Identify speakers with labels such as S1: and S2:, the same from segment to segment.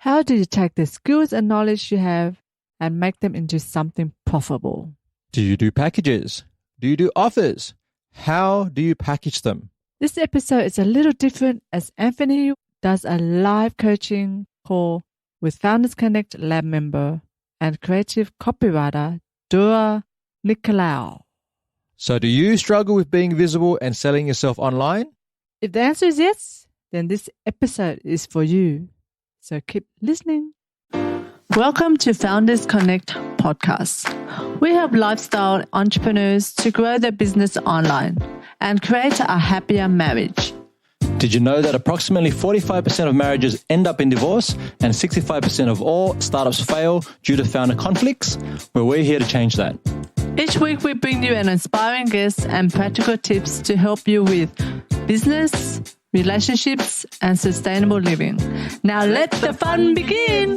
S1: How do you take the skills and knowledge you have and make them into something profitable?
S2: Do you do packages? Do you do offers? How do you package them?
S1: This episode is a little different as Anfernee does a live coaching call with Founders Connect Lab member and creative copywriter Dora Nikolaou.
S2: So do you struggle with being visible and selling yourself online?
S1: If the answer is yes, then this episode is for you. So keep listening. Welcome to Founders Connect podcast. We help lifestyle entrepreneurs to grow their business online and create a happier marriage.
S2: Did you know that approximately 45% of marriages end up in divorce and 65% of all startups fail due to founder conflicts? Well, we're here to change that.
S1: Each week we bring you an inspiring guest and practical tips to help you with business, relationships, and sustainable living. Now let the fun begin!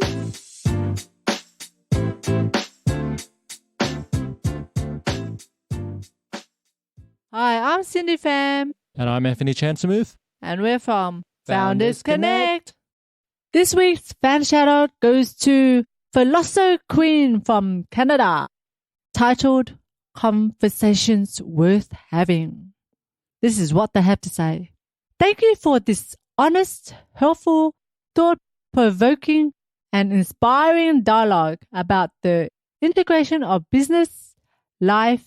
S1: Hi, I'm Cindy Pham.
S2: And I'm Anfernee Chansamuth.
S1: And we're from Founders Connect. This week's fan shoutout goes to Philosopher Queen from Canada, titled Conversations Worth Having. This is what they have to say. Thank you for this honest, helpful, thought-provoking, and inspiring dialogue about the integration of business, life,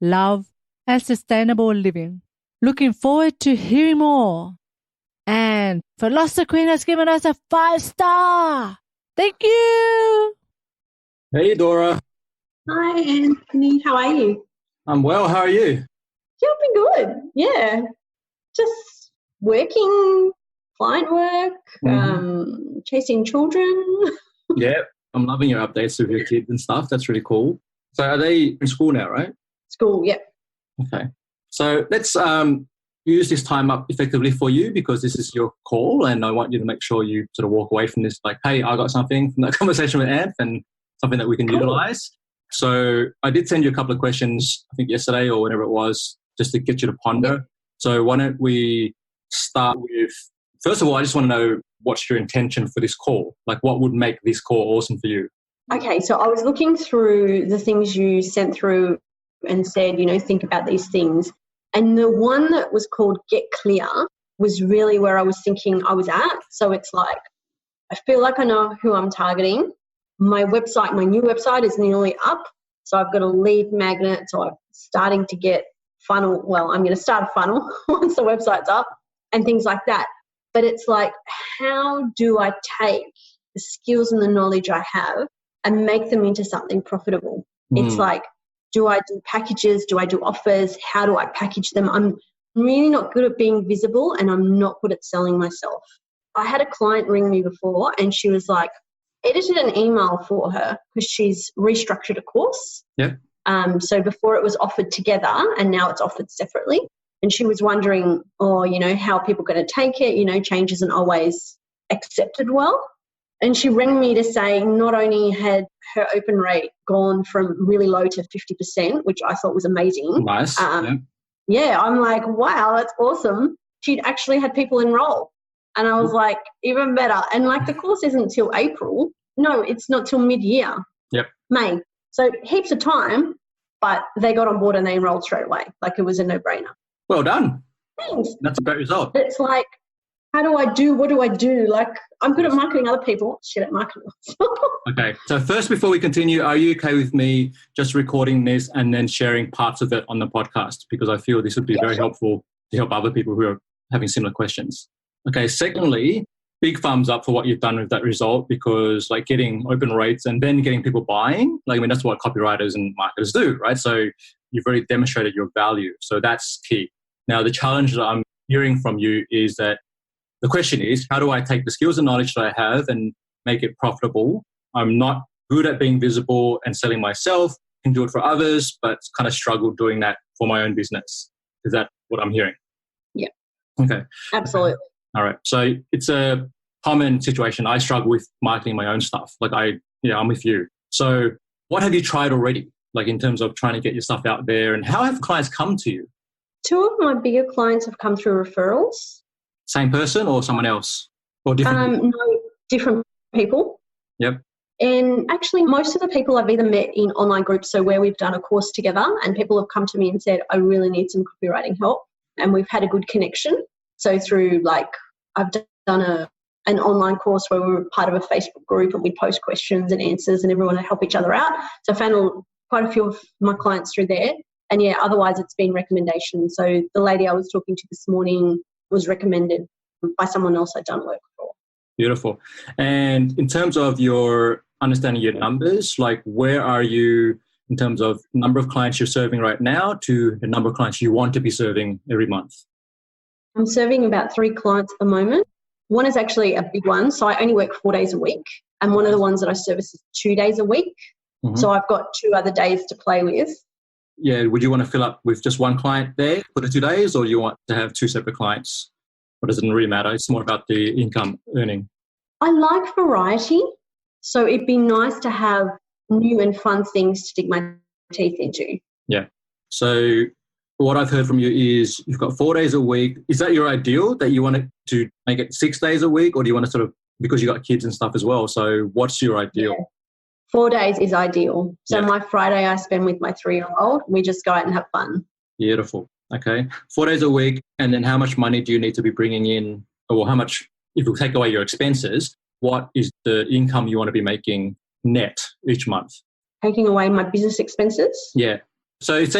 S1: love, and sustainable living. Looking forward to hearing more. And Philosopher Queen has given us a 5-star. Thank you.
S2: Hey, Dora.
S3: Hi, Anthony. How are you?
S2: I'm well. How are you?
S3: Yeah, I've been good. Yeah. Just working, client work, chasing children.
S2: Yeah, I'm loving your updates with your kids and stuff. That's really cool. So are they in school now, right?
S3: School, yeah.
S2: Okay. So let's use this time up effectively for you because this is your call and I want you to make sure you sort of walk away from this like, hey, I got something from that conversation with Anth and something that we can utilize. So I did send you a couple of questions, I think yesterday or whenever it was, just to get you to ponder. Yeah. So why don't we start with, first of all, I just want to know what's your intention for this call? Like what would make this call awesome for you?
S3: Okay, so I was looking through the things you sent through and said, think about these things. And the one that was called Get Clear was really where I was thinking I was at. So it's like, I feel like I know who I'm targeting. My website, my new website is nearly up. So I've got a lead magnet. So I'm starting to get funnel. Well, I'm going to start a funnel once the website's up and things like that. But it's like, how do I take the skills and the knowledge I have and make them into something profitable? It's like, do I do packages? Do I do offers? How do I package them? I'm really not good at being visible and I'm not good at selling myself. I had a client ring me before and she was like, edited an email for her because she's restructured a course.
S2: Yeah.
S3: So before it was offered together and now it's offered separately. And she was wondering, how are people going to take it? Change isn't always accepted well. And she rang me to say not only had her open rate gone from really low to 50%, which I thought was amazing.
S2: Nice.
S3: Yeah, I'm like, wow, that's awesome. She'd actually had people enroll. And I was like, even better. And like the course isn't till April. No, it's not till mid-year.
S2: Yep.
S3: May. So heaps of time, but they got on board and they enrolled straight away. Like it was a no-brainer.
S2: Well done.
S3: Thanks.
S2: That's a great result.
S3: It's like, how do I do? What do I do? Like, I'm good at marketing other people. Shit at marketing.
S2: Okay. So first, before we continue, are you okay with me just recording this and then sharing parts of it on the podcast? Because I feel this would be very helpful to help other people who are having similar questions. Okay. Secondly, big thumbs up for what you've done with that result because like getting open rates and then getting people buying, that's what copywriters and marketers do, right? So you've already demonstrated your value. So that's key. Now, the challenge that I'm hearing from you is that the question is, how do I take the skills and knowledge that I have and make it profitable? I'm not good at being visible and selling myself. I can do it for others, but kind of struggle doing that for my own business. Is that what I'm hearing?
S3: Yeah.
S2: Okay.
S3: Absolutely.
S2: All right. So it's a common situation. I struggle with marketing my own stuff. I'm with you. So what have you tried already? Like in terms of trying to get your stuff out there and how have clients come to you?
S3: 2 of my bigger clients have come through referrals.
S2: Same person or someone else? Or different?
S3: No, different people.
S2: Yep.
S3: And actually, most of the people I've either met in online groups, so where we've done a course together, and people have come to me and said, I really need some copywriting help. And we've had a good connection. So through I've done an online course where we were part of a Facebook group and we'd post questions and answers and everyone would help each other out. So I found quite a few of my clients through there. And yeah, otherwise it's been recommendations. So the lady I was talking to this morning was recommended by someone else I'd done work for.
S2: Beautiful. And in terms of your understanding your numbers, where are you in terms of number of clients you're serving right now to the number of clients you want to be serving every month?
S3: I'm serving about 3 clients at the moment. One is actually a big one. So I only work 4 days a week. And one of the ones that I service is 2 days a week. Mm-hmm. So I've got 2 other days to play with.
S2: Yeah. Would you want to fill up with just one client there for the 2 days, or you want to have 2 separate clients? Or does it really matter? It's more about the income earning.
S3: I like variety. So it'd be nice to have new and fun things to dig my teeth into.
S2: Yeah. So what I've heard from you is you've got 4 days a week. Is that your ideal, that you want to make it 6 days a week, or do you want to sort of, because you got kids and stuff as well? So what's your ideal?
S3: Yeah. 4 days is ideal. So my Friday I spend with my 3-year-old. We just go out and have fun.
S2: Beautiful. Okay. 4 days a week. And then how much money do you need to be bringing in, or how much, if you take away your expenses, what is the income you want to be making net each month?
S3: Taking away my business expenses?
S2: Yeah. So it's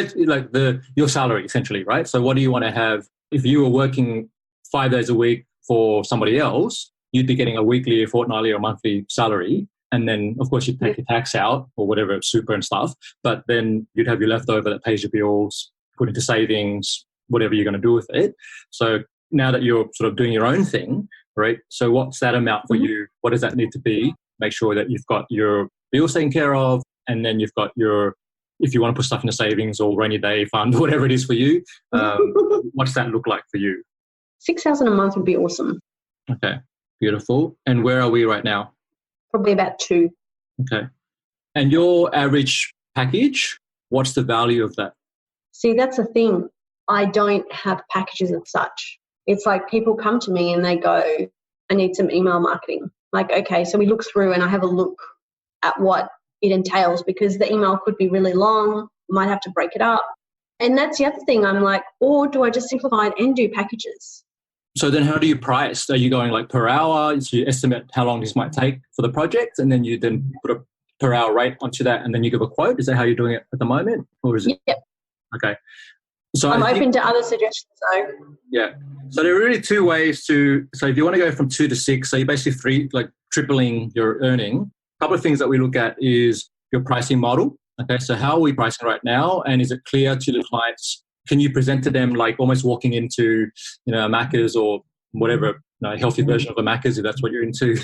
S2: your salary essentially, right? So what do you want to have? If you were working 5 days a week for somebody else, you'd be getting a weekly, a fortnightly, or monthly salary. And then, of course, you'd take your tax out or whatever, super and stuff. But then you'd have your leftover that pays your bills, put into savings, whatever you're going to do with it. So now that you're sort of doing your own thing, right? So what's that amount for you? What does that need to be? Make sure that you've got your bills taken care of, and then you've got your, if you want to put stuff in a savings or rainy day fund, whatever it is for you, what's that look like for you?
S3: 6,000 a month would be awesome.
S2: Okay, beautiful. And where are we right now?
S3: Probably about 2.
S2: Okay. And your average package, what's the value of that?
S3: See, that's the thing. I don't have packages as such. It's like people come to me and they go, I need some email marketing. Like, okay, so we look through and I have a look at what it entails, because the email could be really long, might have to break it up. And that's the other thing. I'm like, or do I just simplify it and do packages?
S2: So then how do you price? Are you going per hour? So you estimate how long this might take for the project, and then you then put a per hour rate onto that, and then you give a quote? Is that how you're doing it at the moment? Or is it?
S3: Yep.
S2: Okay. So
S3: I'm open to other suggestions though.
S2: Yeah. So there are really 2 ways to, so if you want to go from 2 to 6, so you're basically tripling your earning. A couple of things that we look at is your pricing model. Okay. So how are we pricing right now? And is it clear to the clients? Can you present to them almost walking into, a Macca's or whatever, a healthy version of a Macca's, if that's what you're into,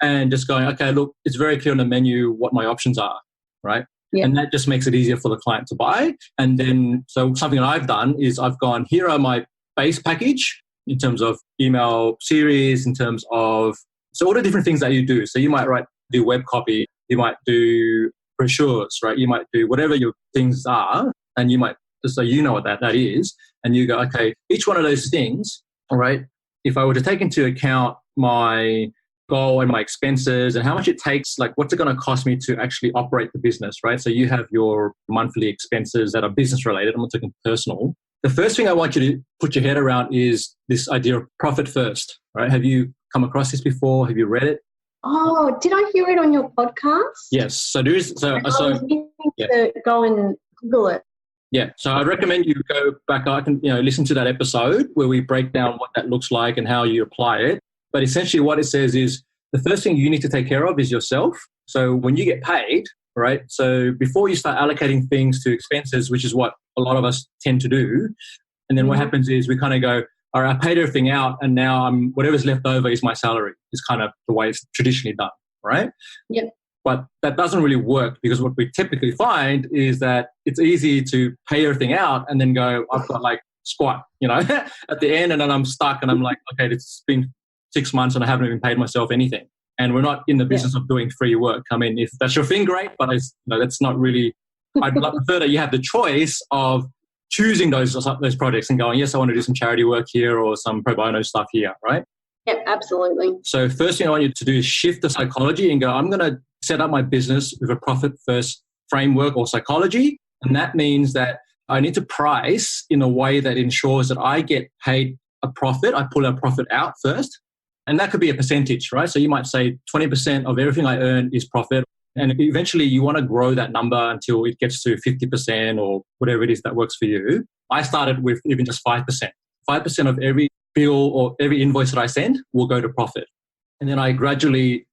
S2: and just going, okay, look, it's very clear on the menu what my options are, right? Yeah. And that just makes it easier for the client to buy. And then, so something that I've done is I've gone, here are my base package in terms of email series, in terms of, so all the different things that you do. So you might do web copy, you might do brochures, right? You might do whatever your things are, and you might, just so you know what that is, and you go, okay, each one of those things, all right, if I were to take into account my goal and my expenses and how much it takes, what's it going to cost me to actually operate the business, right? So you have your monthly expenses that are business related. I'm not talking personal. The first thing I want you to put your head around is this idea of profit first, right? Have you come across this before? Have you read it?
S3: Oh, did I hear it on your podcast?
S2: Yes. So there is. So
S3: I was needing to go and Google it.
S2: Yeah. So I recommend you go back. I can listen to that episode where we break down what that looks like and how you apply it. But essentially what it says is the first thing you need to take care of is yourself. So when you get paid, right? So before you start allocating things to expenses, which is what a lot of us tend to do, and then what happens is we kind of go, all right, I paid everything out, and now whatever's left over is my salary. Is kind of the way it's traditionally done, right?
S3: Yeah.
S2: But that doesn't really work, because what we typically find is that it's easy to pay everything out and then go, I've got squat, at the end, and then I'm stuck, and I'm like, okay, it's been 6 months and I haven't even paid myself anything. And we're not in the business of doing free work. I mean, if that's your thing, great, but that's not really, I'd prefer that you have the choice of choosing those projects and going, yes, I want to do some charity work here or some pro bono stuff here, right?
S3: Yep, absolutely.
S2: So first thing I want you to do is shift the psychology and go, I'm going to set up my business with a profit first framework or psychology. And that means that I need to price in a way that ensures that I get paid a profit. I pull a profit out first. And that could be a percentage, right? So you might say 20% of everything I earn is profit. And eventually you want to grow that number until it gets to 50% or whatever it is that works for you. I started with even just 5%. 5% of every bill or every invoice that I send will go to profit. And then I gradually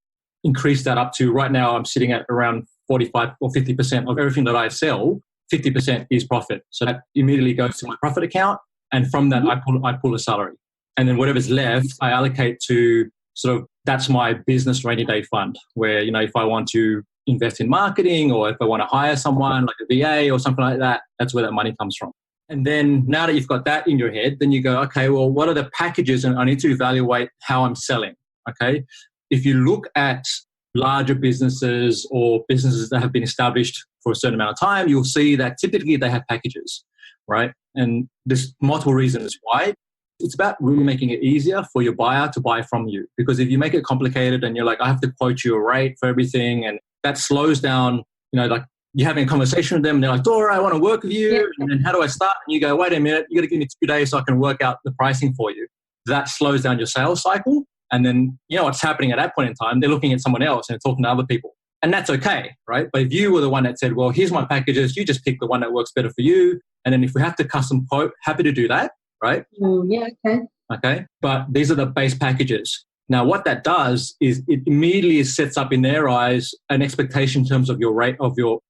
S2: increase that up to, right now I'm sitting at around 45 or 50% of everything that I sell, 50% is profit. So that immediately goes to my profit account. And from that, I pull a salary. And then whatever's left, I allocate to sort of, that's my business rainy day fund, where, you know, if I want to invest in marketing or if I want to hire someone like a VA or something like that, that's where that money comes from. And then now that you've got that in your head, then you go, okay, well, what are the packages? And I need to evaluate how I'm selling. Okay. If you look at larger businesses or businesses that have been established for a certain amount of time, you'll see that typically they have packages, right? And there's multiple reasons why. It's about really making it easier for your buyer to buy from you. Because if you make it complicated and you're like, I have to quote you a rate for everything, and that slows down, you know, like you're having a conversation with them and they're like, Dora, I want to work with you.
S3: Yeah.
S2: And then how do I start? And you go, wait a minute, you got to give me 2 days so I can work out the pricing for you. That slows down your sales cycle. And then, you know, what's happening at that point in time, they're looking at someone else and talking to other people. And that's okay, right? But if you were the one that said, well, here's my packages, you just pick the one that works better for you. And then if we have to custom quote, happy to do that, right?
S3: Yeah, okay.
S2: Okay. But these are the base packages. Now, what that does is it immediately sets up in their eyes an expectation in terms of your rate of your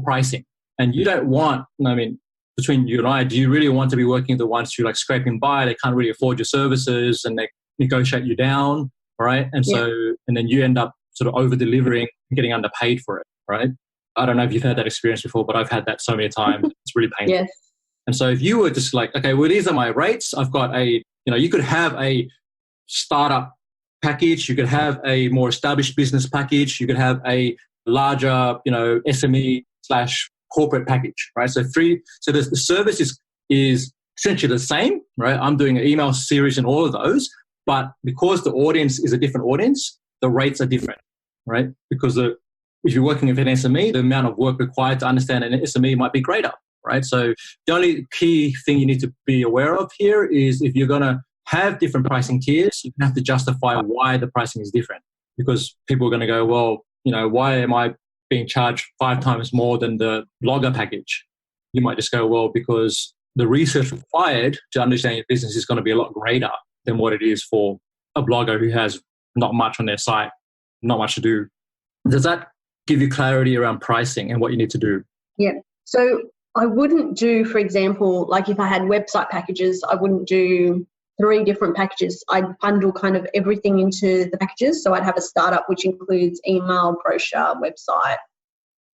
S2: pricing. And you don't want, I mean, between you and I, do you really want to be working with the ones who like scraping by, they can't really afford your services and they negotiate you down, right? And so, and then you end up sort of over delivering and getting underpaid for it, right? I don't know if you've had that experience before, but I've had that so many times. It's really painful.
S3: Yes.
S2: And so if you were just like, okay, well, these are my rates. I've got a, you know, you could have a startup package. You could have a more established business package. You could have a larger, you know, SME/corporate package, right? So the service is essentially the same, right? I'm doing an email series and all of those, but because the audience is a different audience, the rates are different, right? Because if you're working with an SME, the amount of work required to understand an SME might be greater, right? So the only key thing you need to be aware of here is if you're going to have different pricing tiers, you have to justify why the pricing is different, because people are going to go, well, you know, why am I being charged 5 times more than the blogger package? You might just go, well, because the research required to understand your business is going to be a lot greater than what it is for a blogger who has not much on their site, not much to do. Does that give you clarity around pricing and what you need to do?
S3: Yeah. So I wouldn't do, for example, like if I had website packages, I wouldn't do 3 different packages. I'd bundle kind of everything into the packages. So I'd have a startup which includes email, brochure, website.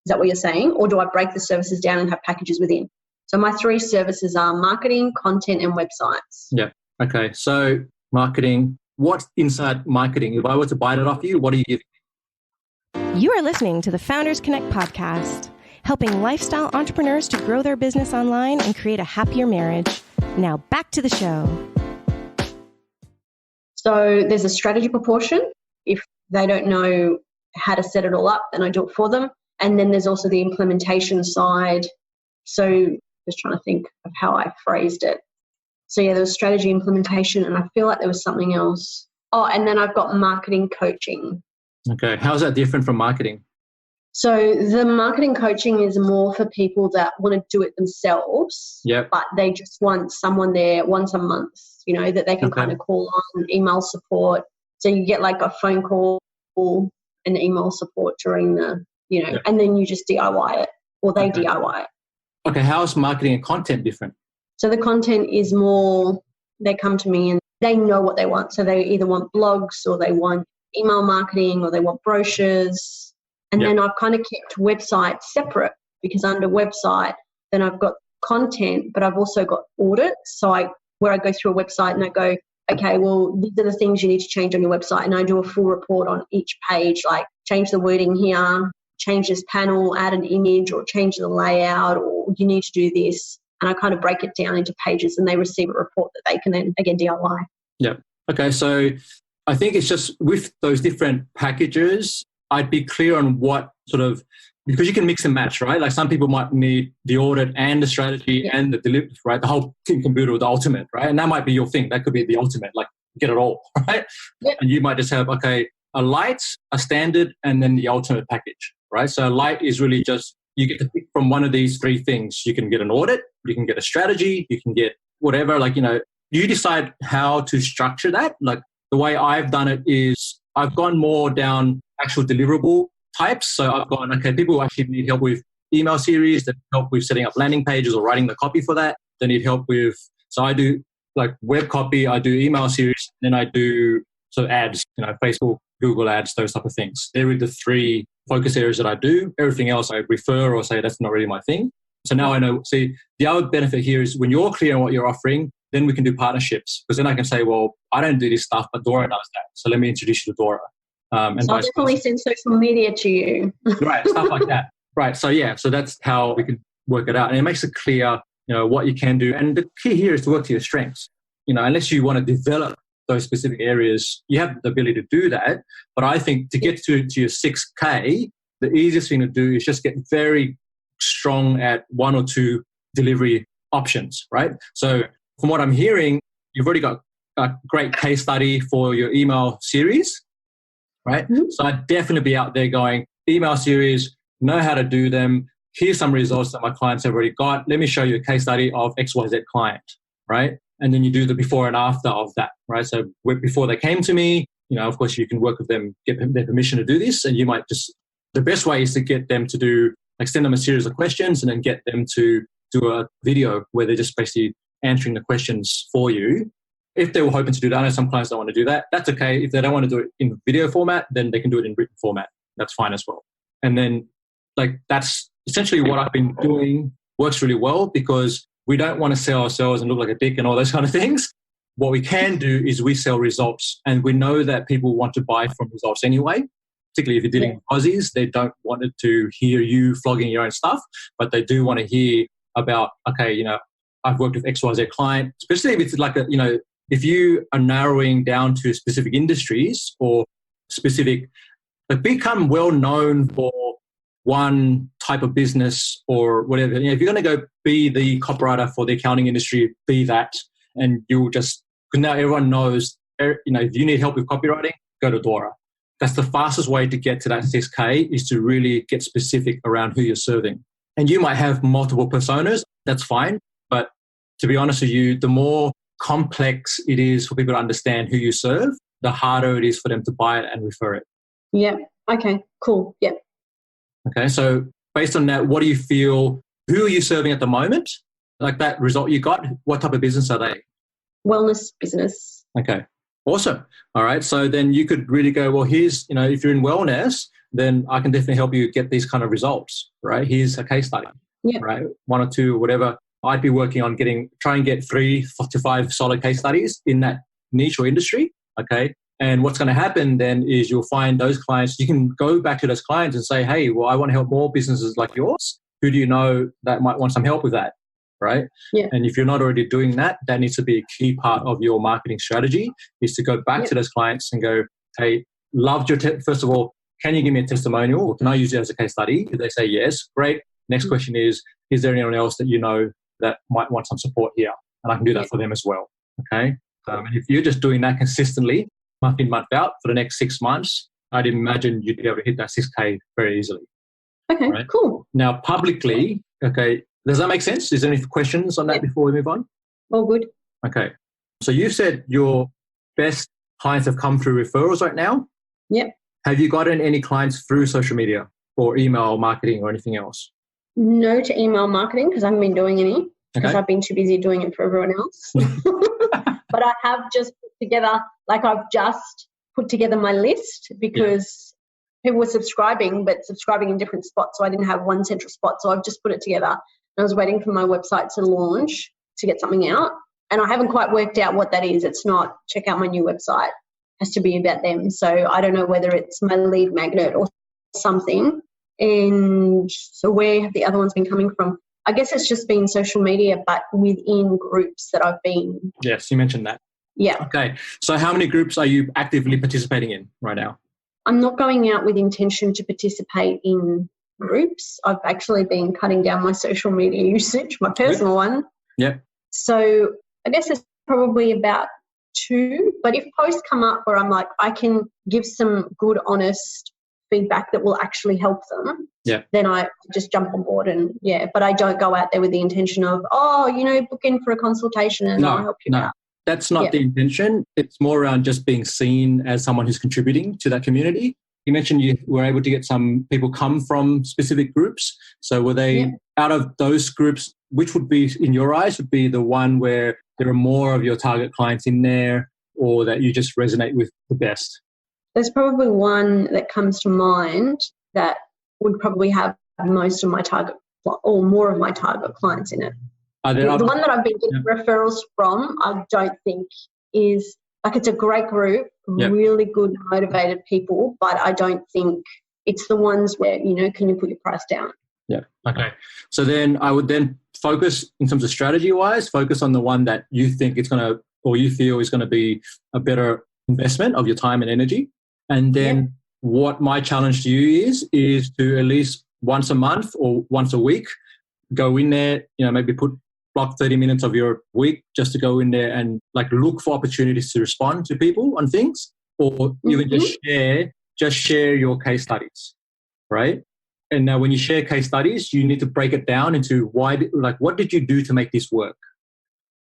S3: Is that what you're saying? Or do I break the services down and have packages within? So my 3 services are marketing, content, and websites.
S2: Yeah. Okay. So marketing, what's inside marketing? If I were to buy that off you, what are you giving?
S4: You are listening to the Founders Connect podcast, helping lifestyle entrepreneurs to grow their business online and create a happier marriage. Now back to the show.
S3: So there's a strategy proportion. If they don't know how to set it all up, then I do it for them. And then there's also the implementation side. So just trying to think of how I phrased it. So yeah, there was strategy, implementation, and I feel like there was something else. Oh, and then I've got marketing coaching.
S2: Okay. How's that different from marketing?
S3: So the marketing coaching is more for people that want to do it themselves, but they just want someone there once a month, you know, that they can kind of call on, email support. So you get like a phone call and email support during the, you know, and then you just DIY it, or they DIY it.
S2: Okay. How is marketing and content different?
S3: So the content is more, they come to me and they know what they want. So they either want blogs or they want email marketing or they want brochures. And then I've kind of kept websites separate, because under website, then I've got content, but I've also got audits. So where I go through a website and I go, okay, well, these are the things you need to change on your website. And I do a full report on each page, like change the wording here, change this panel, add an image, or change the layout, or you need to do this. And I kind of break it down into pages and they receive a report that they can then, again, DIY.
S2: Yeah. Okay, so I think it's just with those different packages, I'd be clear on what sort of, because you can mix and match, right? Like some people might need the audit and the strategy and the delivery, right? The whole kit and caboodle with the ultimate, right? And that might be your thing. That could be the ultimate, like get it all, right? Yep. And you might just have, okay, a light, a standard, and then the ultimate package, right? So a light is really just, you get to pick from one of these three things. You can get an audit, you can get a strategy, you can get whatever, like, you decide how to structure that. Like the way I've done it is I've gone more down actual deliverable types. So I've gone, okay, people who actually need help with email series, that help with setting up landing pages or writing the copy for that. They need help with, so I do like web copy, I do email series, then I do ads, Facebook, Google ads, those type of things. They're the three focus areas that I do. Everything else I refer or say that's not really my thing. So now I know. See, the other benefit here is when you're clear on what you're offering, then we can do partnerships, because then I can say, well, I don't do this stuff, but Dora does that. So let me introduce you to Dora. And
S3: so I'll definitely send social media to you.
S2: Right, stuff like that. Right, so yeah, so that's how we can work it out. And it makes it clear, what you can do. And the key here is to work to your strengths. Unless you want to develop those specific areas, you have the ability to do that. But I think to get to your 6K, the easiest thing to do is just get very strong at one or two delivery options, right? So from what I'm hearing, you've already got a great case study for your email series, right? Mm-hmm. So I'd definitely be out there going, email series, know how to do them. Here's some results that my clients have already got. Let me show you a case study of XYZ client, right? And then you do the before and after of that, right? So before they came to me, of course you can work with them, get their permission to do this. And you might the best way is to get them to do, like send them a series of questions and then get them to do a video where they're just basically answering the questions for you. If they were hoping to do that, I know some clients don't want to do that. That's okay. If they don't want to do it in video format, then they can do it in written format. That's fine as well. And then that's essentially what I've been doing. Works really well because we don't want to sell ourselves and look like a dick and all those kind of things. What we can do is we sell results, and we know that people want to buy from results anyway. Particularly if you're dealing with Aussies, they don't want to hear you flogging your own stuff, but they do want to hear about, okay, I've worked with XYZ client, especially if it's like if you are narrowing down to specific industries or specific, become well known for one type of business or whatever. If you're going to go be the copywriter for the accounting industry, be that, and you'll just, because now everyone knows, if you need help with copywriting, go to Dora. That's the fastest way to get to that 6K, is to really get specific around who you're serving. And you might have multiple personas, that's fine. But to be honest with you, the more complex it is for people to understand who you serve, the harder it is for them to buy it and refer it.
S3: Yeah. Okay, cool. Yeah.
S2: Okay, so based on that, what do you feel, who are you serving at the moment? Like that result you got, what type of business are they?
S3: Wellness business.
S2: Okay, awesome. All right, so then you could really go, well, here's, if you're in wellness, then I can definitely help you get these kind of results, right? Here's a case study, right? 1 or 2 or whatever. I'd be working on try and get 3 to 5 solid case studies in that niche or industry, okay? And what's going to happen then is you'll find those clients, you can go back to those clients and say, hey, well, I want to help more businesses like yours. Who do you know that might want some help with that, right?
S3: Yeah.
S2: And if you're not already doing that, that needs to be a key part of your marketing strategy, is to go back to those clients and go, hey, loved your first of all, can you give me a testimonial, or can I use it as a case study? If they say yes, great. Next question is there anyone else that you know that might want some support here? And I can do that for them as well, okay? And if you're just doing that consistently, month in, month out for the next 6 months, I'd imagine you'd be able to hit that 6K very easily.
S3: Okay, right? Cool.
S2: Now, publicly, okay, does that make sense? Is there any questions on that before we move on?
S3: All good.
S2: Okay. So you said your best clients have come through referrals right now?
S3: Yep.
S2: Have you gotten any clients through social media or email marketing or anything else?
S3: No to email marketing, because I haven't been doing any, because I've been too busy doing it for everyone else. But I have just put together my list, because people were subscribing, but subscribing in different spots. So I didn't have one central spot. So I've just put it together. And I was waiting for my website to launch to get something out. And I haven't quite worked out what that is. It's not check out my new website. It has to be about them. So I don't know whether it's my lead magnet or something. And so where have the other ones been coming from? I guess it's just been social media, but within groups that I've been.
S2: Yes, you mentioned that.
S3: Yeah.
S2: Okay. So how many groups are you actively participating in right now?
S3: I'm not going out with intention to participate in groups. I've actually been cutting down my social media usage, my personal one.
S2: Yep.
S3: So I guess it's probably about 2. But if posts come up where I'm like, I can give some good, honest feedback that will actually help them, then I just jump on board but I don't go out there with the intention of, book in for a consultation and I'll help you out.
S2: That's not the intention. It's more around just being seen as someone who's contributing to that community. You mentioned you were able to get some people come from specific groups. So were they out of those groups, which would be, in your eyes, would be the one where there are more of your target clients in there, or that you just resonate with the best?
S3: There's probably one that comes to mind that would probably have most of my target or more of my target clients in it. The one that I've been getting referrals from, I don't think is, like, it's a great group, really good, motivated people, but I don't think it's the ones where, can you put your price down?
S2: Yeah. Okay. So then I would then focus, in terms of strategy-wise, focus on the one that you think it's going to, or you feel is going to be a better investment of your time and energy. And then what my challenge to you is to at least once a month or once a week, go in there, maybe block 30 minutes of your week just to go in there and look for opportunities to respond to people on things, or even just share your case studies, right? And now when you share case studies, you need to break it down into what did you do to make this work,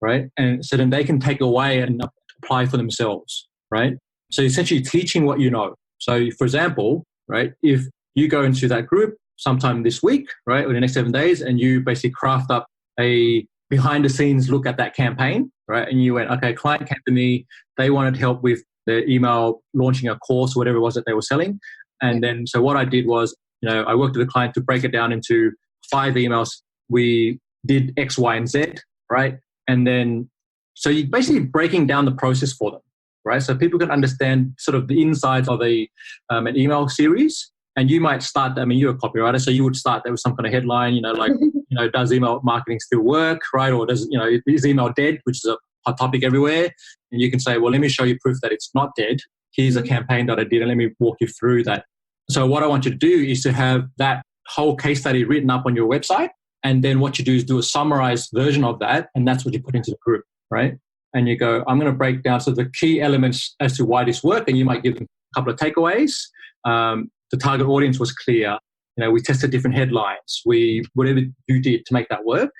S2: right? And so then they can take away and apply for themselves, right? So essentially teaching what you know. So for example, right, if you go into that group sometime this week, right, or the next 7 days, and you basically craft up a behind the scenes look at that campaign, right? And you went, okay, client came to me, they wanted help with the email, launching a course, whatever it was that they were selling. And then, so what I did was, I worked with the client to break it down into 5 emails. We did X, Y, and Z, right? And then, so you're basically breaking down the process for them, right? So people can understand sort of the insides of an email series. And you might start, you're a copywriter, so you would start there with some kind of headline, does email marketing still work, right? Or is email dead, which is a hot topic everywhere. And you can say, well, let me show you proof that it's not dead. Here's a campaign that I did, and let me walk you through that. So what I want you to do is to have that whole case study written up on your website. And then what you do is do a summarized version of that. And that's what you put into the group, right? And you go, I'm going to break down the key elements as to why this worked. And you might give them a couple of takeaways. The target audience was clear. We tested different headlines. Whatever you did to make that work.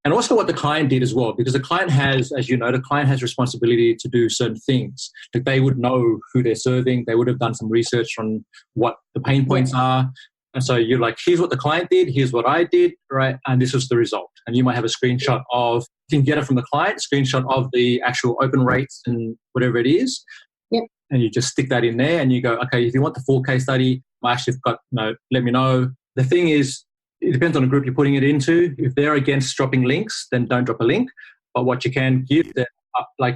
S2: And also what the client did as well, because the client has, as you know, the client has responsibility to do certain things. Like they would know who they're serving. They would have done some research on what the pain points are. And so you're like, here's what the client did. Here's what I did, right? And this was the result. And you might have a screenshot of, you can get it from the client, screenshot of the actual open rates and whatever it is.
S3: Yep.
S2: And you just stick that in there and you go, okay, if you want the full case study, I actually got, let me know. The thing is, it depends on the group you're putting it into. If they're against dropping links, then don't drop a link. But what you can give them,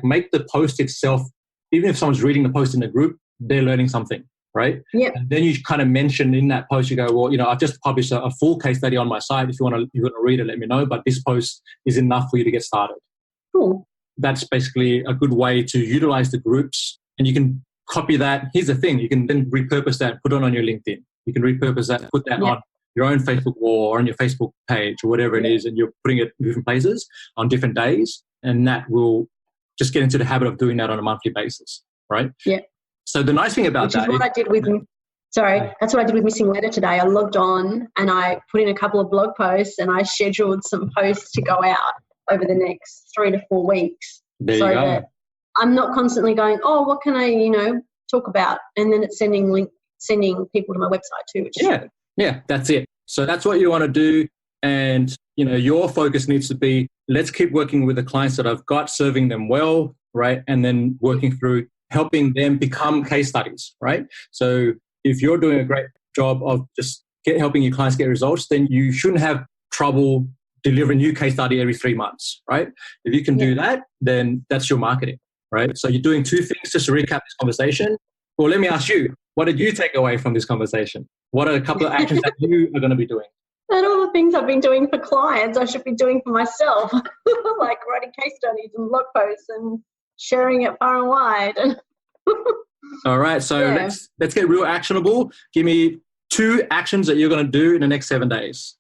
S2: make the post itself, even if someone's reading the post in the group, they're learning something, right?
S3: Yeah.
S2: And then you kind of mention in that post, you go, well, I've just published a full case study on my site. If you want to read it, let me know. But this post is enough for you to get started.
S3: Cool.
S2: That's basically a good way to utilize the groups. And you can copy that. Here's the thing. You can then repurpose that, put it on your LinkedIn. You can repurpose that, put that on your own Facebook wall or on your Facebook page or whatever it is, and you're putting it in different places on different days. And that will just get into the habit of doing that on a monthly basis, right?
S3: Yeah.
S2: So the nice thing about
S3: that's what I did with Missing Letter today. I logged on and I put in a couple of blog posts and I scheduled some posts to go out over the next 3 to 4 weeks.
S2: There you go.
S3: That I'm not constantly going, what can I, talk about? And then it's sending people to my website too. Which
S2: Yeah, that's it. So that's what you want to do. And, your focus needs to be, let's keep working with the clients that I've got, serving them well, right? And then working through helping them become case studies, right? So if you're doing a great job of just helping your clients get results, then you shouldn't have trouble delivering a new case study every 3 months, right? If you can do that, then that's your marketing, right? So you're doing 2 things just to recap this conversation. Well, let me ask you, what did you take away from this conversation? What are a couple of actions that you are going to be doing?
S3: And all the things I've been doing for clients, I should be doing for myself, like writing case studies and blog posts and sharing it far and wide.
S2: All right. So let's get real actionable. Give me 2 actions that you're going to do in the next 7 days.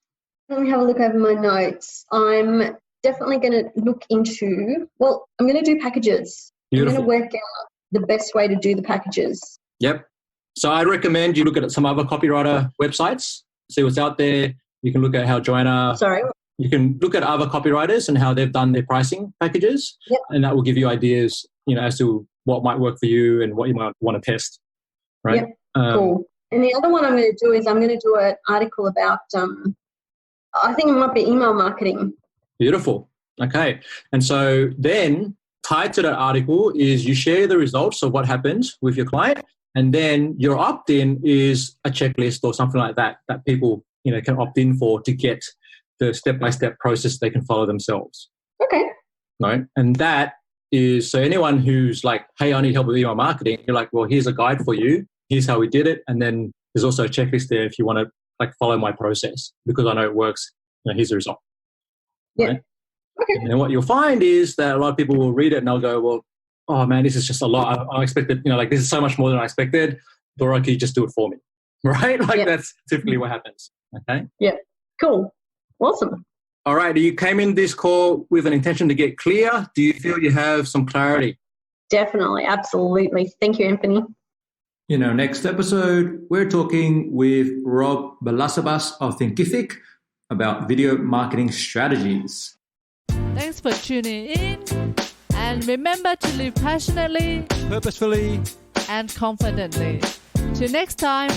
S3: Let me have a look over my notes. I'm definitely going to look into, I'm going to do packages.
S2: Beautiful.
S3: I'm going to work out the best way to do the packages.
S2: Yep. So I'd recommend you look at some other copywriter websites, see what's out there. You can look at how Joanna...
S3: Sorry?
S2: You can look at other copywriters and how they've done their pricing packages.
S3: Yep.
S2: And that will give you ideas, as to what might work for you and what you might want to test. Right?
S3: Yep. Cool. And the other one I'm going to do is I'm going to do an article about, I think it might be email marketing.
S2: Beautiful. Okay. And so then tied to that article is you share the results of what happened with your client, and then your opt-in is a checklist or something like that people, can opt in for to get the step-by-step process they can follow themselves.
S3: Okay.
S2: Right. And that is, so anyone who's like, hey, I need help with email marketing, you're like, well, here's a guide for you. Here's how we did it. And then there's also a checklist there if you want to follow my process because I know it works. Here's the result.
S3: Yeah.
S2: Right?
S3: Okay.
S2: And then what you'll find is that a lot of people will read it and they'll go, well, oh man, this is just a lot. I expected, this is so much more than I expected. Dora, can you just do it for me? Right? That's typically what happens. Okay.
S3: Yeah. Cool. Awesome.
S2: All right. You came in this call with an intention to get clear. Do you feel you have some clarity?
S3: Definitely. Absolutely. Thank you, Anfernee.
S5: In our next episode, we're talking with Rob Balasabas of Thinkific about video marketing strategies.
S1: Thanks for tuning in. And remember to live passionately,
S5: purposefully,
S1: and confidently. Till next time.